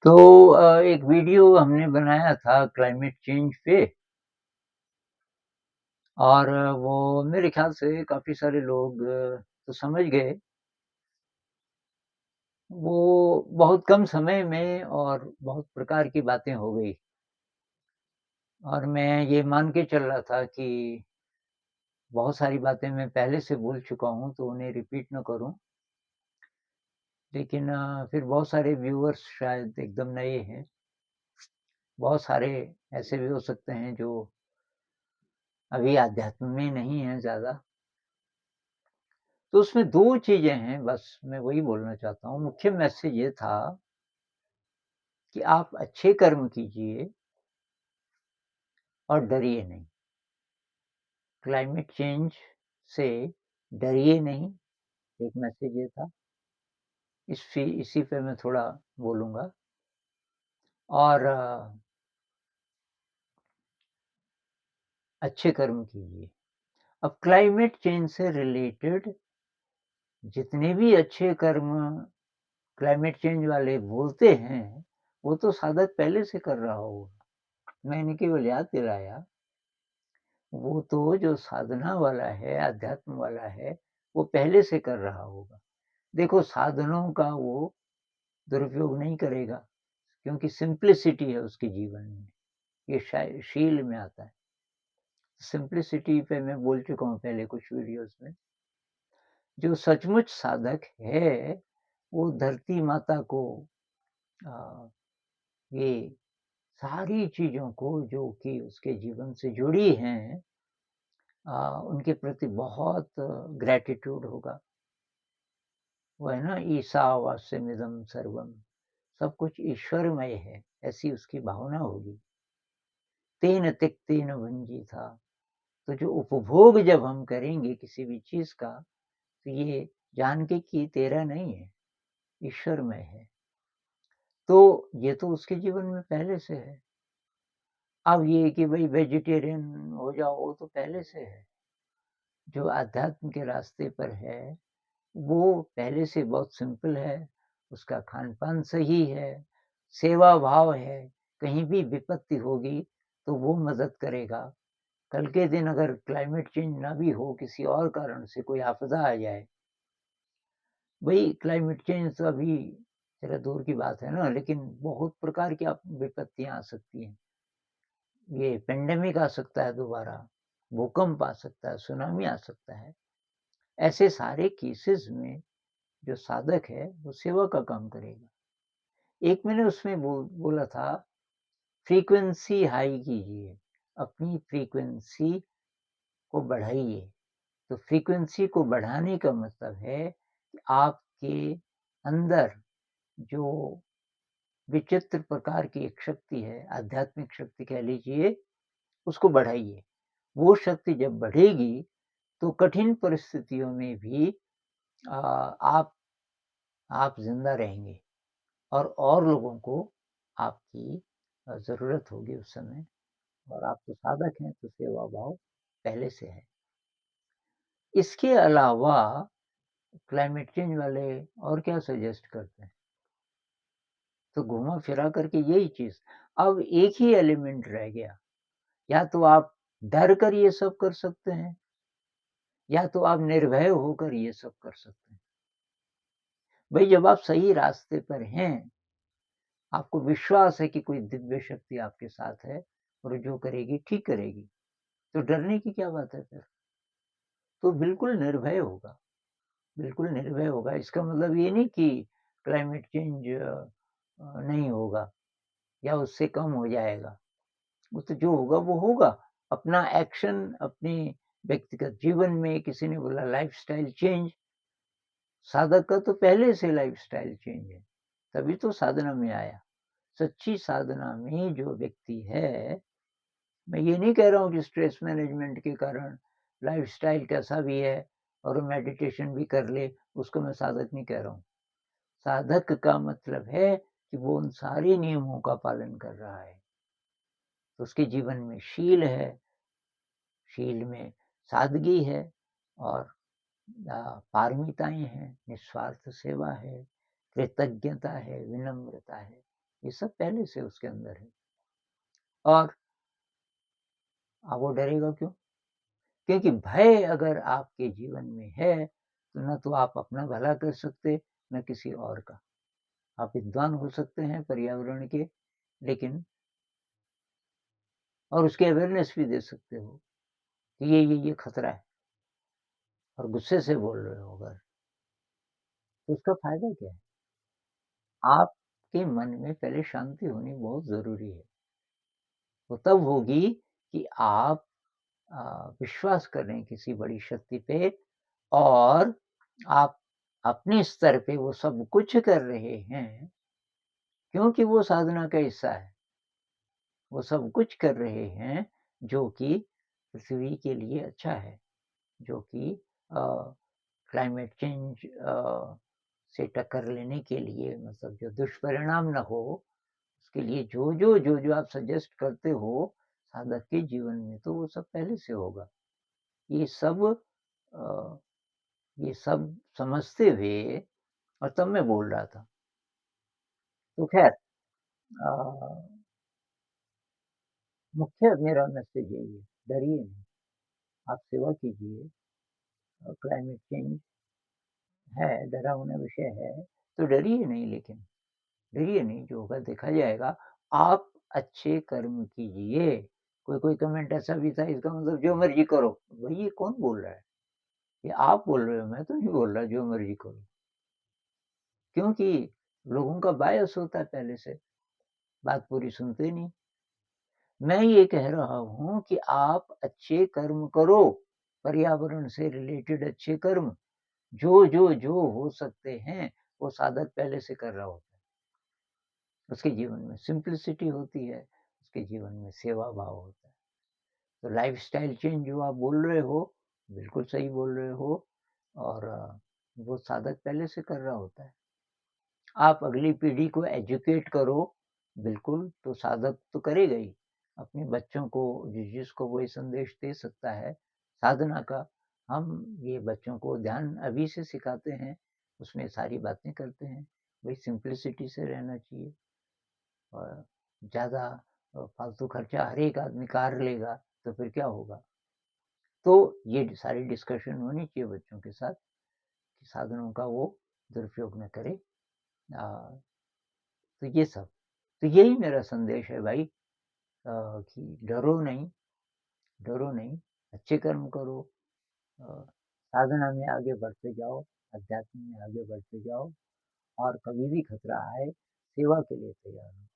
तो एक वीडियो हमने बनाया था क्लाइमेट चेंज पे और वो मेरे ख़्याल से काफ़ी सारे लोग तो समझ गए। वो बहुत कम समय में और बहुत प्रकार की बातें हो गई और मैं ये मान के चल रहा था कि बहुत सारी बातें मैं पहले से बोल चुका हूँ तो उन्हें रिपीट ना करूँ। लेकिन फिर बहुत सारे व्यूअर्स शायद एकदम नए हैं। बहुत सारे ऐसे भी हो सकते हैं जो अभी अध्यात्म में नहीं हैं ज़्यादा। तो उसमें 2 चीज़ें हैं बस मैं वही बोलना चाहता हूँ। मुख्य मैसेज ये था कि आप अच्छे कर्म कीजिए और डरिए नहीं। क्लाइमेट चेंज से डरिए नहीं, एक मैसेज ये था। इसी पे मैं थोड़ा बोलूँगा और अच्छे कर्म कीजिए। अब क्लाइमेट चेंज से रिलेटेड जितने भी अच्छे कर्म क्लाइमेट चेंज वाले बोलते हैं, वो तो साधक पहले से कर रहा होगा। मैंने केवल याद दिलाया वो तो जो साधना वाला है, अध्यात्म वाला है, वो पहले से कर रहा होगा। देखो साधनों का वो दुरुपयोग नहीं करेगा, क्योंकि सिम्प्लिसिटी है उसके जीवन में, ये शील में आता है। सिम्प्लिसिटी पे मैं बोल चुका हूँ पहले कुछ वीडियोज़ में। जो सचमुच साधक है, वो धरती माता को अ, ये सारी चीज़ों को जो कि उसके जीवन से जुड़ी हैं उनके प्रति बहुत ग्रैटिट्यूड होगा। वो है ना ईशावास्यमिदं सर्वम, सब कुछ ईश्वरमय है, ऐसी उसकी भावना होगी। तेन त्यक्तेन भुंजीथा, तो जो उपभोग जब हम करेंगे किसी भी चीज़ का, तो ये जान के कि तेरा नहीं है, ईश्वरमय है। तो ये तो उसके जीवन में पहले से है। अब ये कि भई वेजिटेरियन हो जाओ, वो तो पहले से है। जो अध्यात्म के रास्ते पर है, वो पहले से बहुत सिंपल है, उसका खान-पान सही है, सेवा भाव है, कहीं भी विपत्ति होगी तो वो मदद करेगा। कल के दिन अगर क्लाइमेट चेंज ना भी हो, किसी और कारण से कोई आपदा आ जाए, भई क्लाइमेट चेंज तो अभी ज़रा दूर की बात है ना, लेकिन बहुत प्रकार की आप विपत्तियाँ आ सकती हैं। ये पैंडेमिक आ सकता है दोबारा, भूकंप आ सकता है, सुनामी आ सकता है। ऐसे सारे केसेज़ में जो साधक है, वो सेवा का काम करेगा। एक मैंने उसमें बोला था फ्रीक्वेंसी हाई कीजिए, अपनी फ्रीक्वेंसी को बढ़ाइए। तो फ्रीक्वेंसी को बढ़ाने का मतलब है कि आपके अंदर जो विचित्र प्रकार की एक शक्ति है, आध्यात्मिक शक्ति कह लीजिए, उसको बढ़ाइए। वो शक्ति जब बढ़ेगी, तो कठिन परिस्थितियों में भी आप ज़िंदा रहेंगे। और लोगों को आपकी ज़रूरत होगी उस समय और आप तो साधक हैं तो सेवा भाव पहले से है। इसके अलावा क्लाइमेट चेंज वाले और क्या सजेस्ट करते हैं? तो घुमा-फिरा करके यही चीज़। अब एक ही एलिमेंट रह गया, या तो आप डर कर ये सब कर सकते हैं, या तो आप निर्भय होकर ये सब कर सकते हैं। भई जब आप सही रास्ते पर हैं, आपको विश्वास है कि कोई दिव्य शक्ति आपके साथ है और जो करेगी ठीक करेगी। तो डरने की क्या बात है फिर? तो बिल्कुल निर्भय होगा, बिल्कुल निर्भय होगा। इसका मतलब ये नहीं कि क्लाइमेट चेंज नहीं होगा या उससे कम हो जाएगा। वो तो जो होगा वो होगा। अपना एक्शन अपने व्यक्तिगत जीवन में किसी ने बोला लाइफ़स्टाइल चेंज, साधक का तो पहले से लाइफ़स्टाइल चेंज है, तभी तो साधना में आया। सच्ची साधना में जो व्यक्ति है, मैं ये नहीं कह रहा हूँ कि स्ट्रेस मैनेजमेंट के कारण लाइफ़स्टाइल कैसा भी है और वो मेडिटेशन भी कर ले, उसको मैं साधक नहीं कह रहा हूँ। साधक का मतलब है कि वो उन सारे नियमों का पालन कर रहा है। तो उसके जीवन में शील है, शील में सादगी है और पारमिताएँ हैं, निस्वार्थ सेवा है, कृतज्ञता है, विनम्रता है। ये सब पहले से उसके अंदर है। और अब वो डरेगा क्यों? क्योंकि भय अगर आपके जीवन में है, तो ना तो आप अपना भला कर सकते, ना किसी और का। आप विद्वान हो सकते हैं पर्यावरण के, लेकिन और उसकी अवेयरनेस भी दे सकते हो कि ये खतरा है और गुस्से से बोल रहे हो अगर, तो उसका फ़ायदा क्या है? आपके मन में पहले शांति होनी बहुत ज़रूरी है। वो तब होगी कि आप विश्वास कर रहे हैं किसी बड़ी शक्ति पे और आप अपने स्तर पे वो सब कुछ कर रहे हैं, क्योंकि वो साधना का हिस्सा है। वो सब कुछ कर रहे हैं जो कि पृथ्वी के लिए अच्छा है, जो कि अ, क्लाइमेट चेंज से टक्कर लेने के लिए मतलब जो दुष्परिणाम ना हो, उसके लिए जो आप सजेस्ट करते हो साधक के जीवन में, तो वो सब पहले से होगा। ये सब अ, ये सब समझते हुए और तब मैं बोल रहा था। तो ख़ैर मुख्य मेरा मैसेज यही है, डरिए नहीं, आप सेवा कीजिए। क्लाइमेट चेंज है, डरावना विषय है, तो डरिए नहीं लेकिन, डरिए नहीं, जो होगा देखा जाएगा। आप अच्छे कर्म कीजिए। कोई-कोई कमेंट ऐसा भी था, इसका मतलब जो मर्ज़ी करो। भई ये कौन बोल रहा है? ये आप बोल रहे हो, मैं तो नहीं बोल रहा जो मर्ज़ी करो। क्योंकि लोगों का बायस होता है पहले से, बात पूरी सुनते नहीं। मैं ये कह रहा हूँ कि आप अच्छे कर्म करो, पर्यावरण से रिलेटेड अच्छे कर्म, जो हो सकते हैं, वो साधक पहले से कर रहा होता है। उसके जीवन में सिम्प्लिसिटी होती है, उसके जीवन में सेवा भाव होता है। तो लाइफ़स्टाइल चेंज जो आप बोल रहे हो, बिल्कुल सही बोल रहे हो और वो साधक पहले से कर रहा होता है। आप अगली पीढ़ी को एजुकेट करो, बिल्कुल, तो साधक तो करेगा ही। अपने बच्चों को जिसको वही संदेश दे सकता है, साधना का, हम ये बच्चों को ध्यान अभी से सिखाते हैं, उसमें सारी बातें करते हैं। भई सिम्प्लिसिटी से रहना चाहिए और ज़्यादा फालतू खर्चा हर एक आदमी कार लेगा, तो फिर क्या होगा? तो ये सारी डिस्कशन होनी चाहिए बच्चों के साथ कि साधनों का वो दुरुपयोग ना करें। अ, तो ये सब, तो यही मेरा संदेश है भाई कि डरो नहीं, अच्छे कर्म करो साधना में आगे बढ़ते जाओ, अध्यात्म में आगे बढ़ते जाओ और कभी भी खतरा आए, सेवा के लिए तैयार हो।